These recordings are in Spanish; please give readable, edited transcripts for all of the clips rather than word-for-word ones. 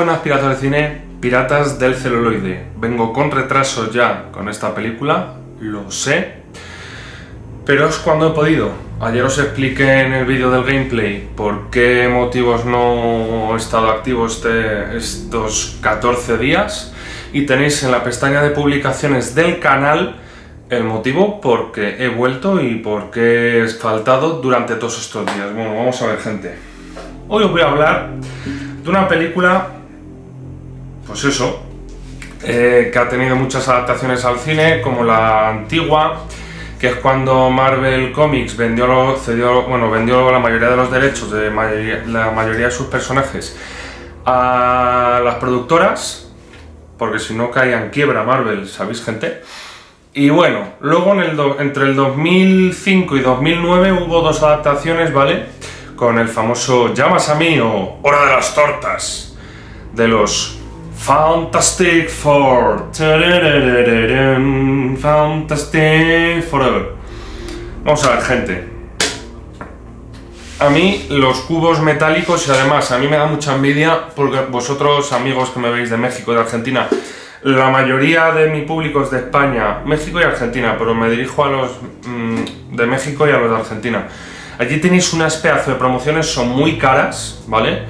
buenas, piratas del cine, piratas del celuloide. Vengo con retraso ya con esta película, lo sé, pero es cuando he podido. Ayer os expliqué en el vídeo del gameplay por qué motivos no he estado activo estos 14 días y tenéis en la pestaña de publicaciones del canal el motivo por qué he vuelto y por qué he faltado durante todos estos días. Bueno, vamos a ver, gente. Hoy os voy a hablar de una película, pues eso, que ha tenido muchas adaptaciones al cine, como la antigua, que es cuando Marvel Comics vendió la mayoría de los derechos de la mayoría de sus personajes a las productoras, porque si no caía en quiebra Marvel, ¿sabéis, gente? Y bueno, luego entre el 2005 y 2009 hubo dos adaptaciones, ¿vale? Con el famoso Llamas a mí o Hora de las tortas de los Fantastic Four. Fantastic Forever. Vamos a ver, gente. A mí los cubos metálicos, y además a mí me da mucha envidia porque vosotros, amigos que me veis de México y de Argentina, la mayoría de mi público es de España, México y Argentina, pero me dirijo a los de México y a los de Argentina. Allí tenéis unas pedazos de promociones, son muy caras, ¿vale?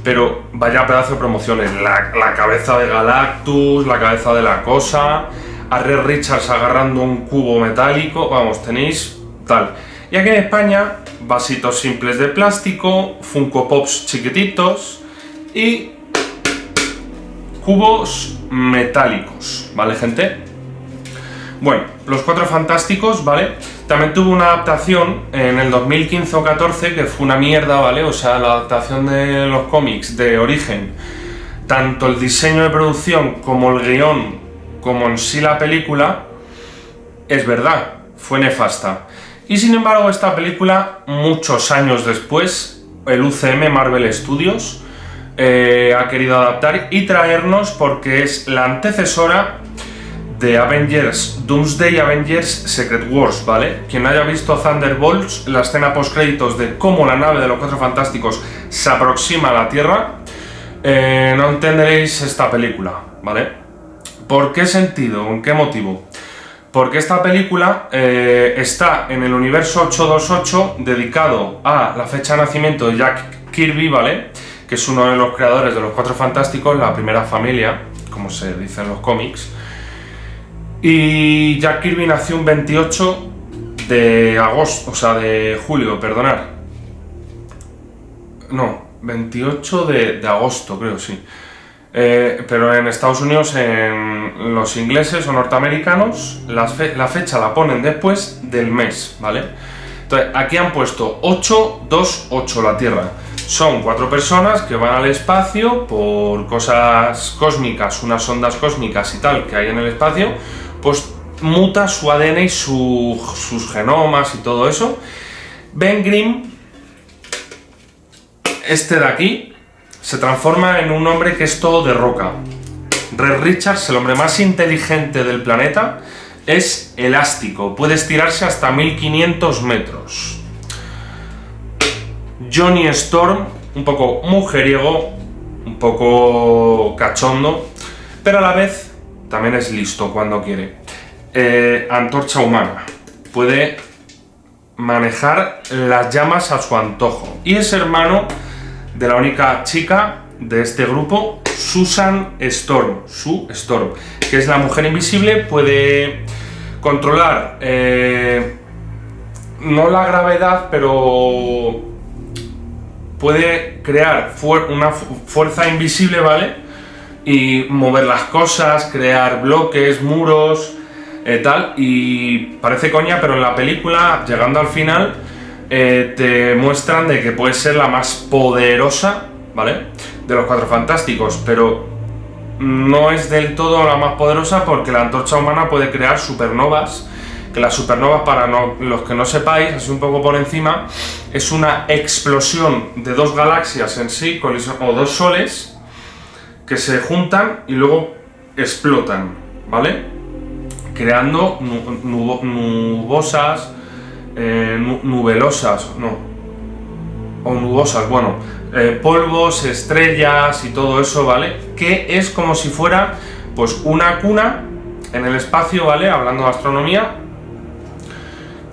Pero vaya pedazo de promociones, la cabeza de Galactus, la cabeza de la Cosa, a Red Richards agarrando un cubo metálico, vamos, tenéis tal. Y aquí en España, vasitos simples de plástico, Funko Pops chiquititos y cubos metálicos, ¿vale, gente? Bueno, Los Cuatro Fantásticos, ¿vale? También tuvo una adaptación en el 2015 o 14 que fue una mierda, ¿vale? O sea, la adaptación de los cómics de origen, tanto el diseño de producción como el guión, como en sí la película, es verdad, fue nefasta. Y sin embargo, esta película, muchos años después, el UCM, Marvel Studios, ha querido adaptar y traernos porque es la antecesora de Avengers Doomsday y Avengers Secret Wars, ¿vale? Quien haya visto Thunderbolts, la escena post créditos de cómo la nave de los Cuatro Fantásticos se aproxima a la Tierra, no entenderéis esta película, ¿vale? ¿Por qué sentido? ¿En qué motivo? Porque esta película está en el universo 828 dedicado a la fecha de nacimiento de Jack Kirby, ¿vale? Que es uno de los creadores de los Cuatro Fantásticos, la primera familia, como se dice en los cómics. Y Jack Kirby nació un 28 de agosto, o sea, de julio, perdonar. No, 28 de agosto, creo, sí. Pero en Estados Unidos, en los ingleses o norteamericanos, la fecha la ponen después del mes, ¿vale? Entonces, aquí han puesto 828 la Tierra. Son 4 personas que van al espacio por cosas cósmicas, unas ondas cósmicas y tal que hay en el espacio, pues muta su ADN y sus genomas y todo eso. Ben Grimm, este de aquí, se transforma en un hombre que es todo de roca. Red Richards, el hombre más inteligente del planeta, es elástico, puede estirarse hasta 1500 metros. Johnny Storm, un poco mujeriego, un poco cachondo, pero a la vez también es listo cuando quiere. Antorcha humana, puede manejar las llamas a su antojo y es hermano de la única chica de este grupo, Susan Storm, Sue Storm, que es la mujer invisible. Puede controlar no la gravedad, pero puede crear una fuerza invisible, ¿vale? Y mover las cosas, crear bloques, muros, tal. Y parece coña, pero en la película, llegando al final, te muestran de que puede ser la más poderosa, ¿vale? De los Cuatro Fantásticos, pero no es del todo la más poderosa porque la antorcha humana puede crear supernovas. Que las supernovas, para los que no sepáis, así un poco por encima, es una explosión de dos galaxias en sí, o dos soles, que se juntan y luego explotan, ¿vale? Creando nubosas, nubelosas, no, o nubosas, bueno, polvos, estrellas y todo eso, ¿vale? Que es como si fuera pues una cuna en el espacio, ¿vale? Hablando de astronomía,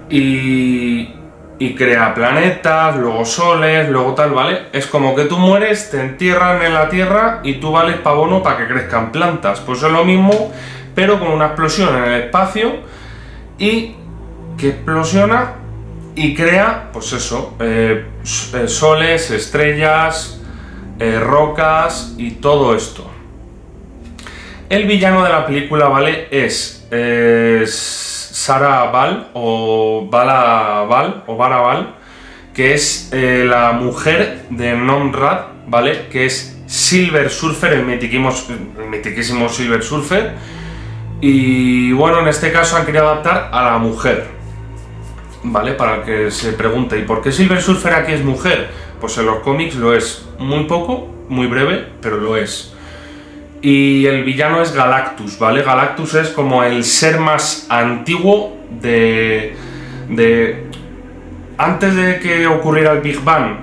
y crea planetas, luego soles, luego tal, ¿vale? Es como que tú mueres, te entierran en la Tierra y tú vales pa' bono para que crezcan plantas. Pues es lo mismo, pero con una explosión en el espacio y que explosiona y crea, pues eso, soles, estrellas, rocas y todo esto. El villano de la película, ¿vale? Es Sara Val o Vala Val, que es la mujer de Nomrad, ¿vale? Que es Silver Surfer, el mitiquísimo Silver Surfer. Y bueno, en este caso han querido adaptar a la mujer, ¿vale? Para el que se pregunte, ¿y por qué Silver Surfer aquí es mujer? Pues en los cómics lo es muy poco, muy breve, pero lo es. Y el villano es Galactus, ¿vale? Galactus es como el ser más antiguo antes de que ocurriera el Big Bang,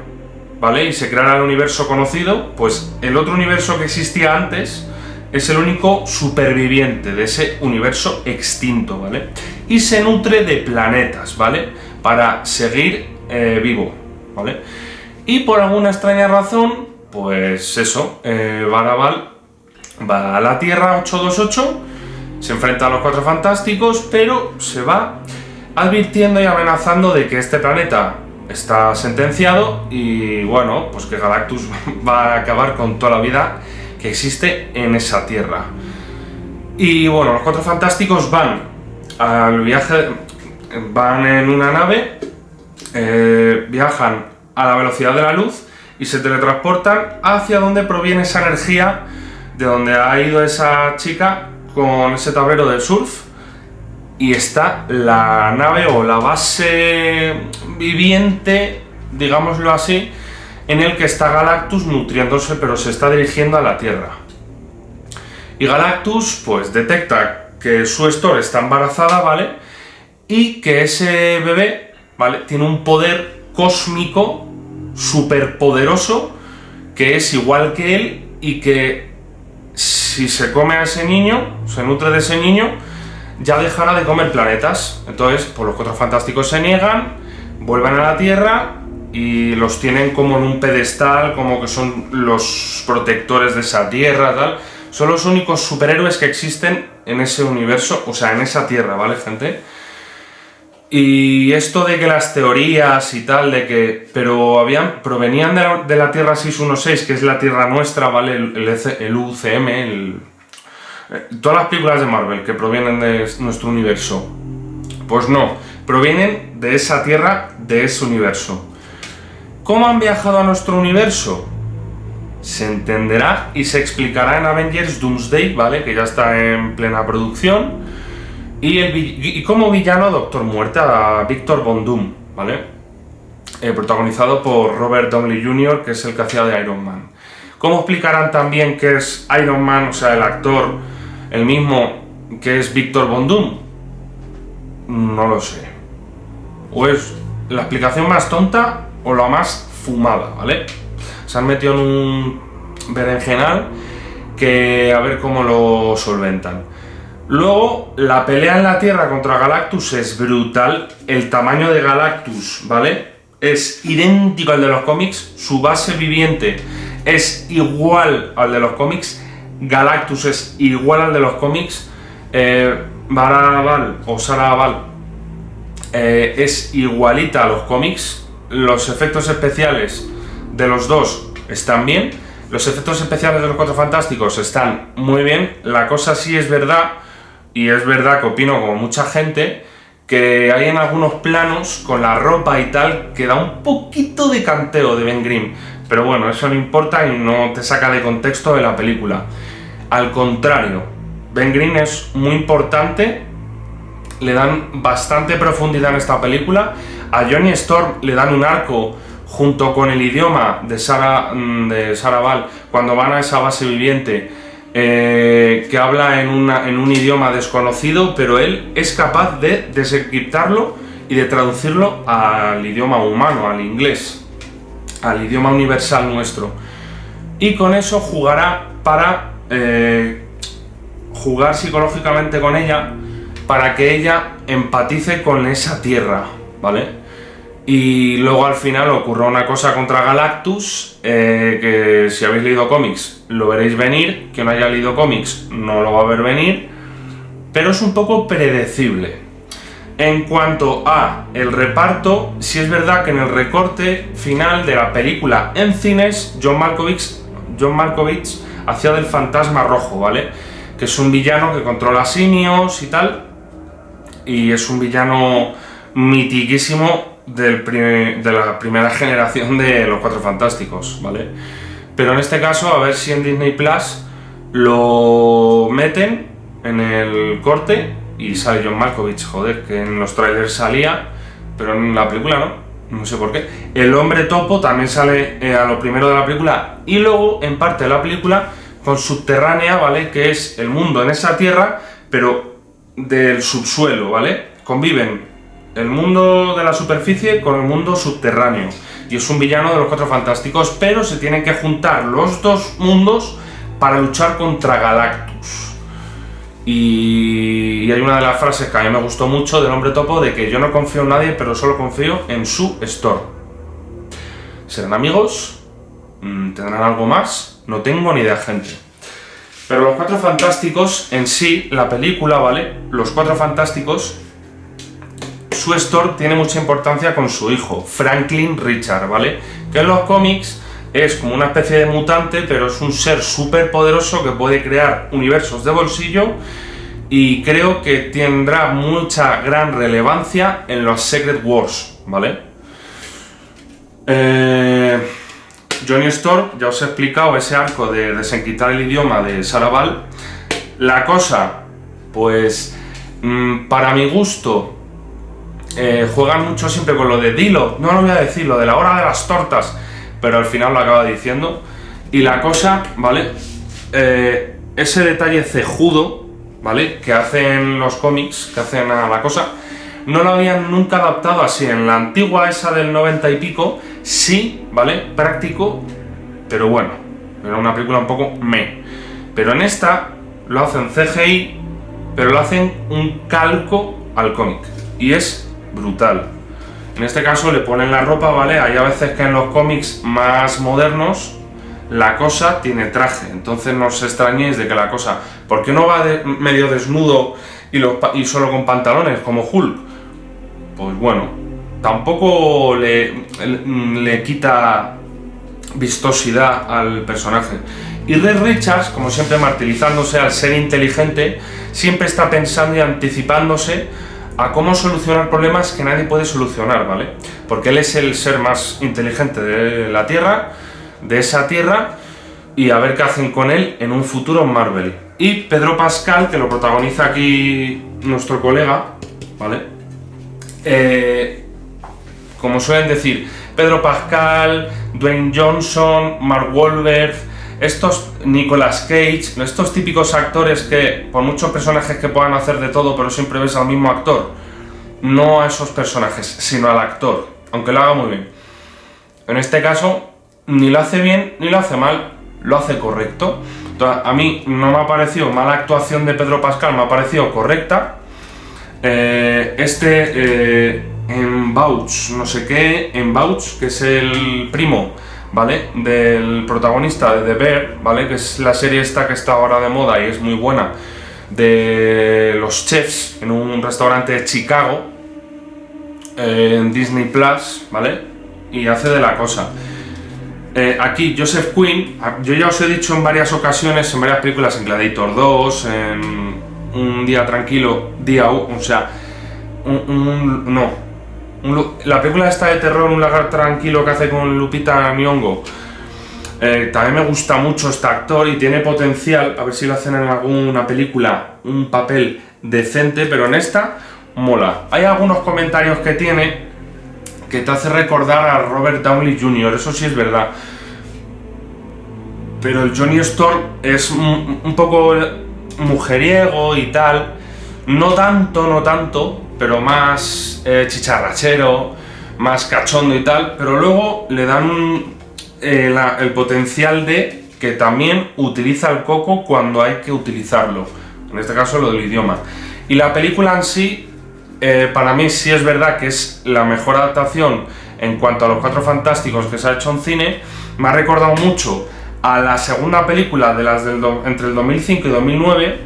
¿vale? Y se creara el universo conocido, pues el otro universo que existía antes es el único superviviente de ese universo extinto, ¿vale? Y se nutre de planetas, ¿vale? Para seguir vivo, ¿vale? Y por alguna extraña razón, pues eso, Baraval va a la Tierra 828, se enfrenta a los Cuatro Fantásticos, pero se va advirtiendo y amenazando de que este planeta está sentenciado y bueno, pues que Galactus va a acabar con toda la vida que existe en esa Tierra. Y bueno, los Cuatro Fantásticos van al viaje, van en una nave, viajan a la velocidad de la luz y se teletransportan hacia donde proviene esa energía de donde ha ido esa chica con ese tablero de surf, y está la nave o la base viviente, digámoslo así, en el que está Galactus nutriéndose, pero se está dirigiendo a la Tierra. Y Galactus pues detecta que su Store está embarazada, ¿vale? Y que ese bebé, ¿vale?, tiene un poder cósmico superpoderoso que es igual que él, y que si se come a ese niño, se nutre de ese niño, ya dejará de comer planetas. Entonces, pues los Cuatro Fantásticos se niegan, vuelven a la Tierra y los tienen como en un pedestal, como que son los protectores de esa Tierra, tal. Son los únicos superhéroes que existen en ese universo, o sea, en esa Tierra, ¿vale, gente? Y esto de que las teorías y tal, de que... pero provenían de la Tierra 616, que es la Tierra nuestra, ¿vale? El UCM, todas las películas de Marvel que provienen de nuestro universo. Pues no, provienen de esa Tierra, de ese universo. ¿Cómo han viajado a nuestro universo? Se entenderá y se explicará en Avengers Doomsday, ¿vale? Que ya está en plena producción. Y como villano, Doctor Muerte, a Victor Von Doom, ¿vale? Protagonizado por Robert Downey Jr., que es el que hacía de Iron Man. ¿Cómo explicarán también que es Iron Man, o sea, el actor, el mismo que es Victor Von Doom? No lo sé. O es la explicación más tonta o la más fumada, ¿vale? Se han metido en un berenjenal que a ver cómo lo solventan. Luego, la pelea en la Tierra contra Galactus es brutal. El tamaño de Galactus, ¿vale?, es idéntico al de los cómics. Su base viviente es igual al de los cómics. Galactus es igual al de los cómics. Baraval o Sara Val es igualita a los cómics. Los efectos especiales de los dos están bien. Los efectos especiales de los Cuatro Fantásticos están muy bien. La cosa sí es verdad, y es verdad que opino como mucha gente, que hay en algunos planos con la ropa y tal que da un poquito de canteo de Ben Grimm, pero bueno, eso no importa y no te saca de contexto de la película. Al contrario, Ben Grimm es muy importante, le dan bastante profundidad en esta película. A Johnny Storm le dan un arco junto con el idioma de Sara Val cuando van a esa base viviente, que habla en un idioma desconocido, pero él es capaz de desencriptarlo y de traducirlo al idioma humano, al inglés. al idioma universal nuestro. Y con eso jugará para jugar psicológicamente con ella, para que ella empatice con esa tierra, ¿vale? Y luego al final ocurre una cosa contra Galactus, que si habéis leído cómics lo veréis venir, que no haya leído cómics no lo va a ver venir, pero es un poco predecible. En cuanto a el reparto, sí es verdad que en el recorte final de la película en cines, John Malkovich hacía del Fantasma Rojo, ¿vale? Que es un villano que controla simios y tal, y es un villano mitiquísimo de la primera generación de los Cuatro Fantásticos, ¿vale? Pero en este caso, a ver si en Disney Plus lo meten en el corte y sale John Malkovich, joder, que en los trailers salía, pero en la película no sé por qué. El Hombre Topo también sale a lo primero de la película, y luego en parte de la película con Subterránea, ¿vale? Que es el mundo en esa tierra, pero del subsuelo, ¿vale? Conviven el mundo de la superficie con el mundo subterráneo, y es un villano de los Cuatro Fantásticos, pero se tienen que juntar los dos mundos para luchar contra Galactus. Y hay una de las frases que a mí me gustó mucho del Hombre Topo, de que yo no confío en nadie, pero solo confío en su store. ¿Serán amigos? ¿Tendrán algo más? No tengo ni idea, gente. Pero los Cuatro Fantásticos en sí, la película, ¿vale? Los Cuatro Fantásticos, su store tiene mucha importancia con su hijo, Franklin Richard, ¿vale? Que en los cómics es como una especie de mutante, pero es un ser súper poderoso que puede crear universos de bolsillo, y creo que tendrá mucha gran relevancia en los Secret Wars, ¿vale? Johnny Storm, ya os he explicado ese arco de desenquitar el idioma de Sarah Ball. La cosa, pues, para mi gusto, juegan mucho siempre con lo de dilo, no lo voy a decir, lo de la hora de las tortas, pero al final lo acaba diciendo. Y la cosa, ¿vale? Ese detalle cejudo, ¿vale? Que hacen los cómics, que hacen a la cosa, no lo habían nunca adaptado así. En la antigua, esa del 90 y pico, sí, ¿vale? Práctico, pero bueno, era una película un poco meh. Pero en esta lo hacen CGI, pero lo hacen un calco al cómic, y es brutal. En este caso le ponen la ropa, ¿vale? Hay a veces que en los cómics más modernos la cosa tiene traje, entonces no os extrañéis de que la cosa... ¿Por qué no va medio desnudo y solo con pantalones, como Hulk? Pues bueno, tampoco le quita vistosidad al personaje. Y Reed Richards, como siempre martirizándose al ser inteligente, siempre está pensando y anticipándose a cómo solucionar problemas que nadie puede solucionar, ¿vale? Porque él es el ser más inteligente de la Tierra, de esa Tierra, y a ver qué hacen con él en un futuro en Marvel. Y Pedro Pascal, que lo protagoniza aquí nuestro colega, ¿vale? Como suelen decir, Pedro Pascal, Dwayne Johnson, Mark Wahlberg, Nicolas Cage, estos típicos actores que, por muchos personajes que puedan hacer de todo, pero siempre ves al mismo actor. No a esos personajes, sino al actor, aunque lo haga muy bien. En este caso, ni lo hace bien ni lo hace mal, lo hace correcto. Entonces, a mí no me ha parecido mala actuación de Pedro Pascal, me ha parecido correcta. En Bouch, no sé qué, en Bouch, que es el primo, ¿vale? Del protagonista de The Bear, ¿vale? Que es la serie esta que está ahora de moda y es muy buena, de los chefs en un restaurante de Chicago, en Disney Plus, ¿vale? Y hace de la cosa. Aquí Joseph Quinn, yo ya os he dicho en varias ocasiones, en varias películas, en Gladiator 2, en Un día tranquilo, la película esta de terror, Un lugar tranquilo, que hace con Lupita Nyong'o, también me gusta mucho este actor y tiene potencial, a ver si lo hacen en alguna película, un papel decente, pero en esta mola. Hay algunos comentarios que tiene que te hace recordar a Robert Downey Jr., eso sí es verdad, pero el Johnny Storm es un poco mujeriego y tal, no tanto, pero más chicharrachero, más cachondo y tal, pero luego le dan el potencial de que también utiliza el coco cuando hay que utilizarlo, en este caso lo del idioma. Y la película en sí, para mí sí es verdad que es la mejor adaptación en cuanto a los Cuatro Fantásticos que se ha hecho en cine. Me ha recordado mucho a la segunda película de las entre el 2005 y 2009,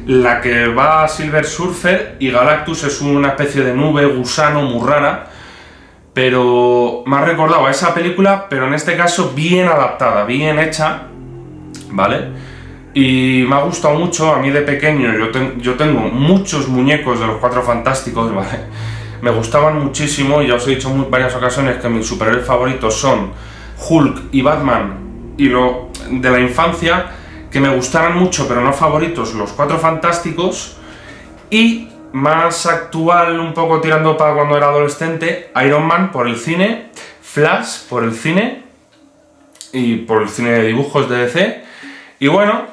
la que va a Silver Surfer y Galactus es una especie de nube gusano muy rara, pero me ha recordado a esa película, pero en este caso bien adaptada, bien hecha, ¿vale? Y me ha gustado mucho. A mí de pequeño yo tengo muchos muñecos de los Cuatro Fantásticos, ¿vale? Me gustaban muchísimo y ya os he dicho en varias ocasiones que mis superhéroes favoritos son Hulk y Batman, y lo de la infancia, que me gustaran mucho pero no favoritos, los Cuatro Fantásticos, y más actual, un poco tirando para cuando era adolescente, Iron Man por el cine, Flash por el cine y por el cine de dibujos de DC. Y bueno,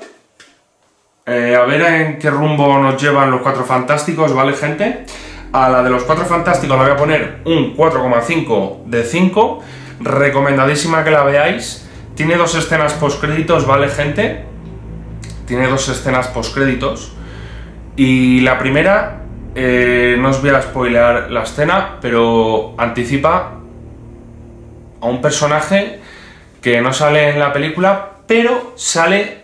a ver en qué rumbo nos llevan los Cuatro Fantásticos, ¿vale, gente? A la de los Cuatro Fantásticos le voy a poner un 4,5 de 5, recomendadísima que la veáis. Tiene 2 escenas postcréditos, ¿vale, gente? Tiene 2 escenas postcréditos. Y la primera, no os voy a spoilear la escena, pero anticipa a un personaje que no sale en la película, pero sale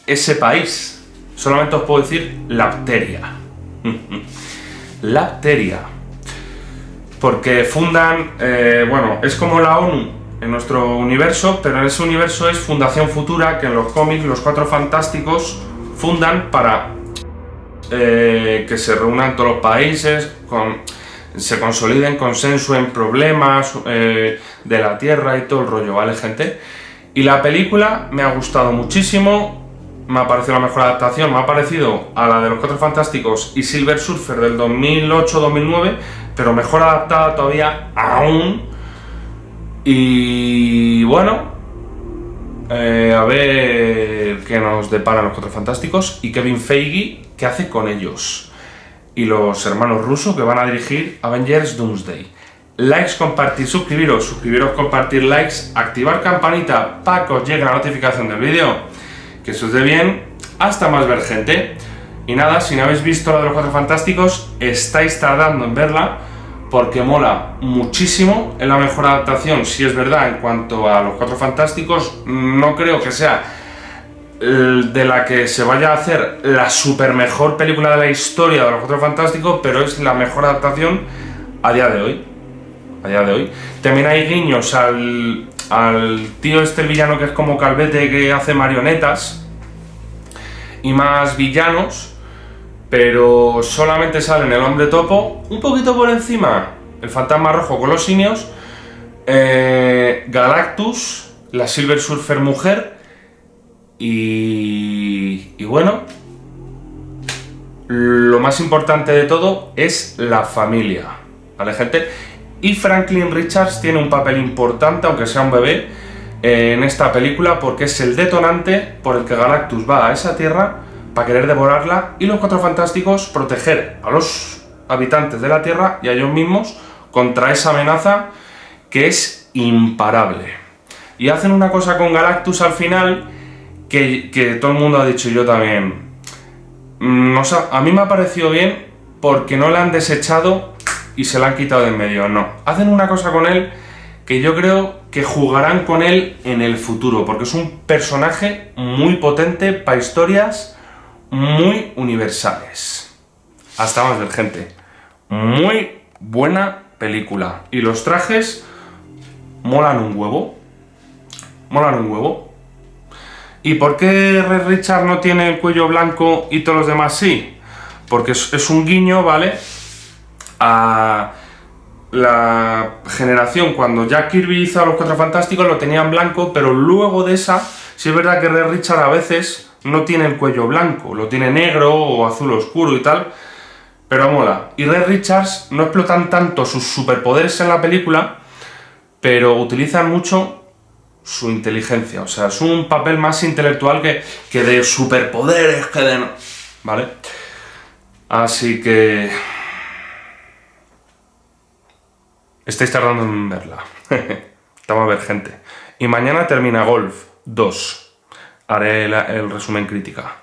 ese país. Solamente os puedo decir Lapteria. Lapteria. Porque fundan, bueno, es como la ONU en nuestro universo, pero en ese universo es Fundación Futura, que en los cómics los Cuatro Fantásticos fundan para que se reúnan todos los países, se consoliden, consensuen problemas de la Tierra y todo el rollo, ¿vale, gente? Y la película me ha gustado muchísimo, me ha parecido la mejor adaptación, me ha parecido a la de los Cuatro Fantásticos y Silver Surfer del 2008-2009, pero mejor adaptada todavía aún. Y bueno, a ver qué nos deparan los Cuatro Fantásticos y Kevin Feige qué hace con ellos, y los hermanos Russo que van a dirigir Avengers Doomsday. Likes, compartir, suscribiros, compartir, likes, activar campanita para que os llegue la notificación del vídeo, que se os dé bien. Hasta más ver, gente. Y nada, si no habéis visto la de los Cuatro Fantásticos, estáis tardando en verla, porque mola muchísimo. Es la mejor adaptación, si es verdad, en cuanto a los Cuatro Fantásticos. No creo que sea de la que se vaya a hacer la super mejor película de la historia de los Cuatro Fantásticos, pero es la mejor adaptación a día de hoy. También hay guiños al tío este, el villano, que es como Calvete, que hace marionetas, y más villanos, pero solamente salen el Hombre Topo, un poquito por encima el Fantasma Rojo con los simios, Galactus, la Silver Surfer mujer, y bueno, lo más importante de todo es la familia, ¿vale, gente? Y Franklin Richards tiene un papel importante, aunque sea un bebé, en esta película, porque es el detonante por el que Galactus va a esa tierra para querer devorarla, y los Cuatro Fantásticos proteger a los habitantes de la Tierra y a ellos mismos contra esa amenaza que es imparable. Y hacen una cosa con Galactus al final que todo el mundo ha dicho, y yo también. A mí me ha parecido bien porque no la han desechado y se la han quitado de en medio, no. Hacen una cosa con él que yo creo que jugarán con él en el futuro, porque es un personaje muy potente para historias muy universales. Hasta más ver, gente. Muy buena película. Y los trajes molan un huevo. ¿Y por qué Red Richard no tiene el cuello blanco y todos los demás sí? Porque es un guiño, ¿vale?, a la generación cuando Jack Kirby hizo a los Cuatro Fantásticos, lo tenía en blanco, pero luego de esa, sí es verdad que Red Richard a veces no tiene el cuello blanco, lo tiene negro o azul oscuro y tal, pero mola. Y Red Richards no explotan tanto sus superpoderes en la película, pero utilizan mucho su inteligencia, o sea, es un papel más intelectual que de superpoderes, que de... ¿vale? Así que... Estáis tardando en verla. Estamos a ver, gente. Y mañana termina Golf 2. Haré el resumen crítica.